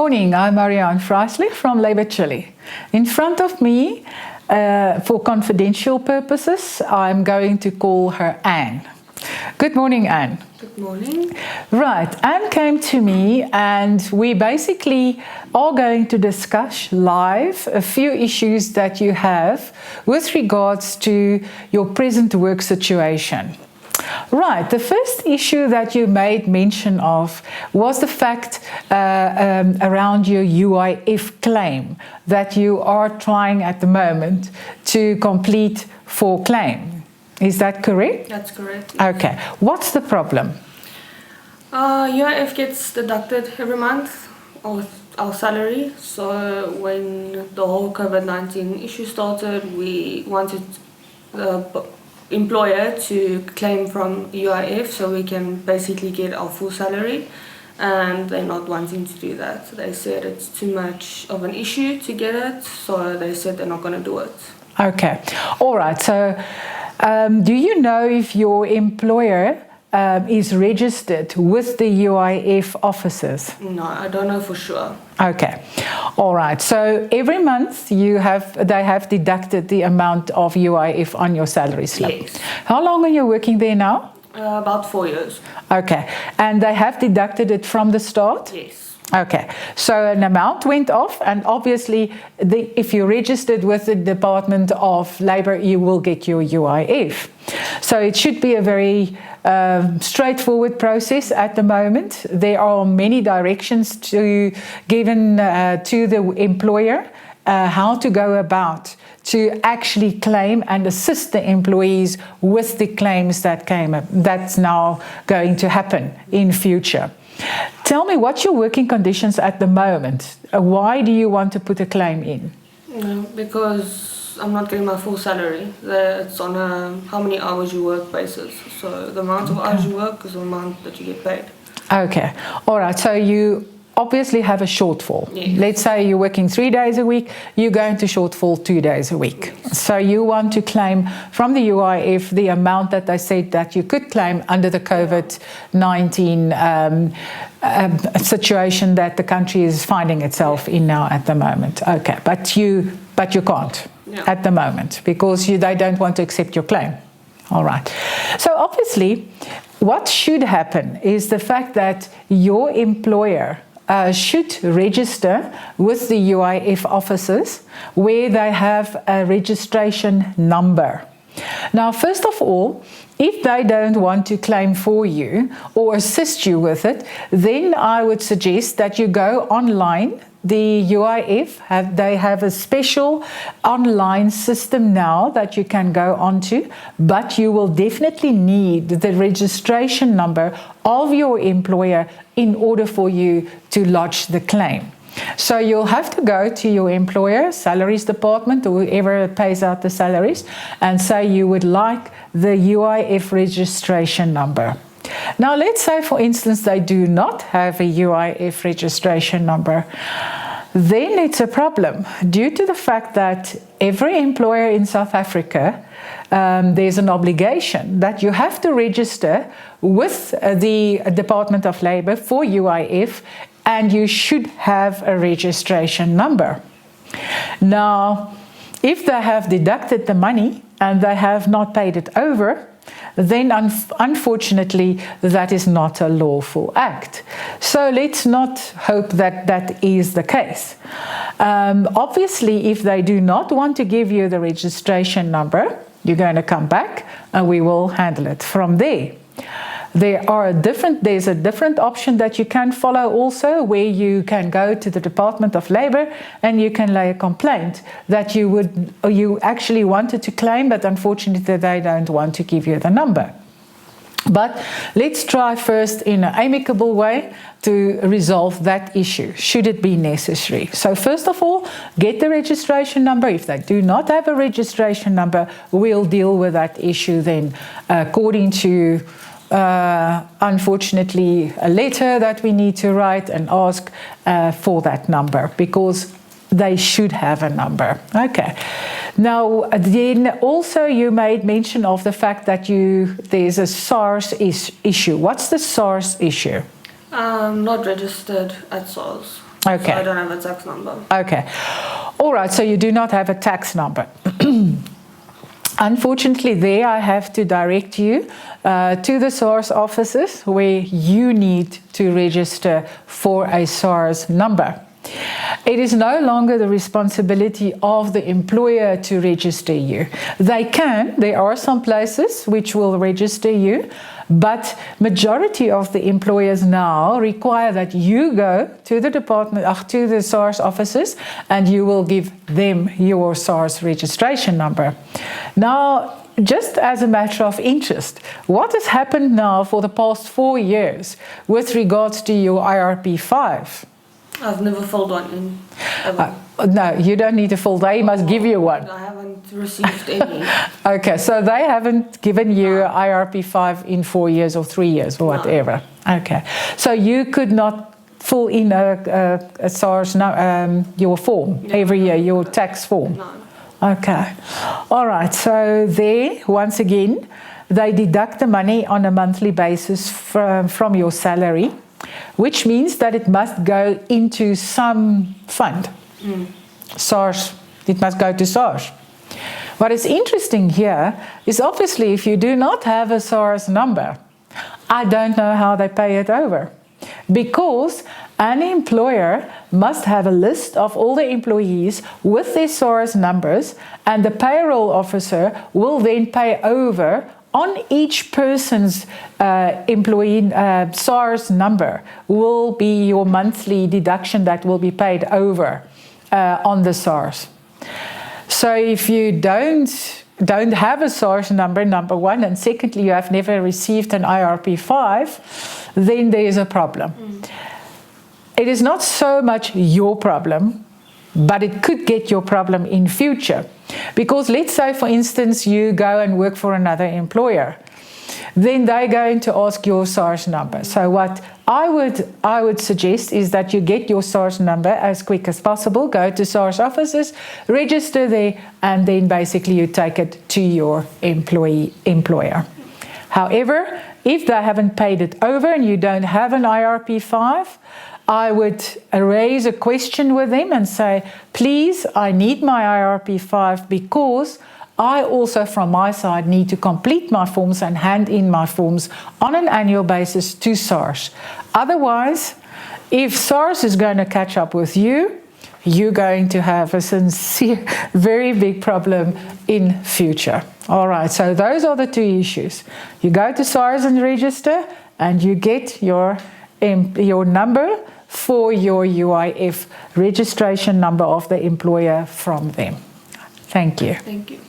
morning, I'm Marianne Freisley from Labour Chile. In front of me, for confidential purposes, I'm going to call her Anne. Good morning, Anne. Good morning. Right, Anne came to me and we basically are going to discuss live a few issues that you have with regards to your present work situation. Right, the first issue that you made mention of was the fact around your UIF claim that you are trying at the moment to complete for claim. Is that correct? That's correct. Yes. Okay, what's the problem? UIF gets deducted every month of our salary. So when the whole COVID-19 issue started, we wanted the employer to claim from UIF so we can basically get our full salary, and they're not wanting to do that. They said it's too much of an issue to get it, so they said they're not going to do it. Okay, all right. So do you know if your employer is registered with the UIF offices? No, I don't know for sure. Okay, all right. So every month they have deducted the amount of UIF on your salary slip. Yes. How long are you working there now? About 4 years. Okay, and they have deducted it from the start? Yes. Okay, so an amount went off, and obviously if you're registered with the Department of Labour, you will get your UIF. So it should be a very straightforward process at the moment. There are many directions given to the employer how to go about to actually claim and assist the employees with the claims that's now going to happen in future. Tell me, what's your working conditions at the moment? Why do you want to put a claim in? Because I'm not getting my full salary. It's on a how many hours you work basis. So the amount of hours you work is the amount that you get paid. Okay, all right. So you obviously have a shortfall. Yes. Let's say you're working 3 days a week, you're going to shortfall 2 days a week. Yes. So you want to claim from the UIF the amount that they said that you could claim under the COVID-19 situation that the country is finding itself in now at the moment. Okay, but you can't at the moment because they don't want to accept your claim. All right. So obviously, what should happen is the fact that your employer should register with the UIF offices where they have a registration number. Now, first of all, if they don't want to claim for you or assist you with it, then I would suggest that you go online. The UIF they have a special online system now that you can go onto, but you will definitely need the registration number of your employer in order for you to lodge the claim. So you'll have to go to your employer, salaries department, or whoever pays out the salaries, and say you would like the UIF registration number. Now, let's say, for instance, they do not have a UIF registration number. Then it's a problem due to the fact that every employer in South Africa, there's an obligation that you have to register with the Department of Labour for UIF, and you should have a registration number. Now, if they have deducted the money and they have not paid it over, then unfortunately that is not a lawful act. So let's not hope that that is the case. Obviously, if they do not want to give you the registration number, you're going to come back and we will handle it from there. There's a different option that you can follow also, where you can go to the Department of Labour and you can lay a complaint that you actually wanted to claim, but unfortunately they don't want to give you the number. But let's try first in an amicable way to resolve that issue, should it be necessary. So first of all, get the registration number. If they do not have a registration number, we'll deal with that issue then according to unfortunately a letter that we need to write and ask for that number, because they should have a number. Okay. Now, then also you made mention of the fact that there's a SARS issue. What's the SARS issue? Not registered at SARS. Okay. So I don't have a tax number. Okay. All right, so you do not have a tax number. Unfortunately, there I have to direct you to the SARS offices where you need to register for a SARS number. It is no longer the responsibility of the employer to register you. There are some places which will register you, but majority of the employers now require that you go to the to the SARS offices, and you will give them your SARS registration number. Now, just as a matter of interest, what has happened now for the past 4 years with regards to your IRP5? I've never filled one in, ever. No, you don't need to fill. They must give you one. I haven't received any. Okay, so they haven't given you IRP5 in 4 years or 3 years or whatever. No. Okay, so you could not fill in a SARS, your form every year, your tax form? No. Okay, all right, so there, once again, they deduct the money on a monthly basis from your salary, which means that it must go into some fund. SARS, it must go to SARS. What is interesting here is obviously if you do not have a SARS number, I don't know how they pay it over. Because an employer must have a list of all the employees with their SARS numbers, and the payroll officer will then pay over on each person's employee SARS number will be your monthly deduction that will be paid over on the SARS. So if you don't have a SARS number, number one, and secondly, you have never received an IRP5, then there is a problem. It is not so much your problem, but it could get your problem in future. Because let's say, for instance, you go and work for another employer. Then they're going to ask your SARS number. So what I would suggest is that you get your SARS number as quick as possible, go to SARS offices, register there, and then basically you take it to your employer. However, if they haven't paid it over and you don't have an IRP5, I would raise a question with them and say, please, I need my IRP5 because I also, from my side, need to complete my forms and hand in my forms on an annual basis to SARS. Otherwise, if SARS is going to catch up with you, you're going to have a sincere, very big problem in future. All right, so those are the two issues. You go to SARS and register, and you get your number for your UIF registration number of the employer from them. Thank you. Thank you.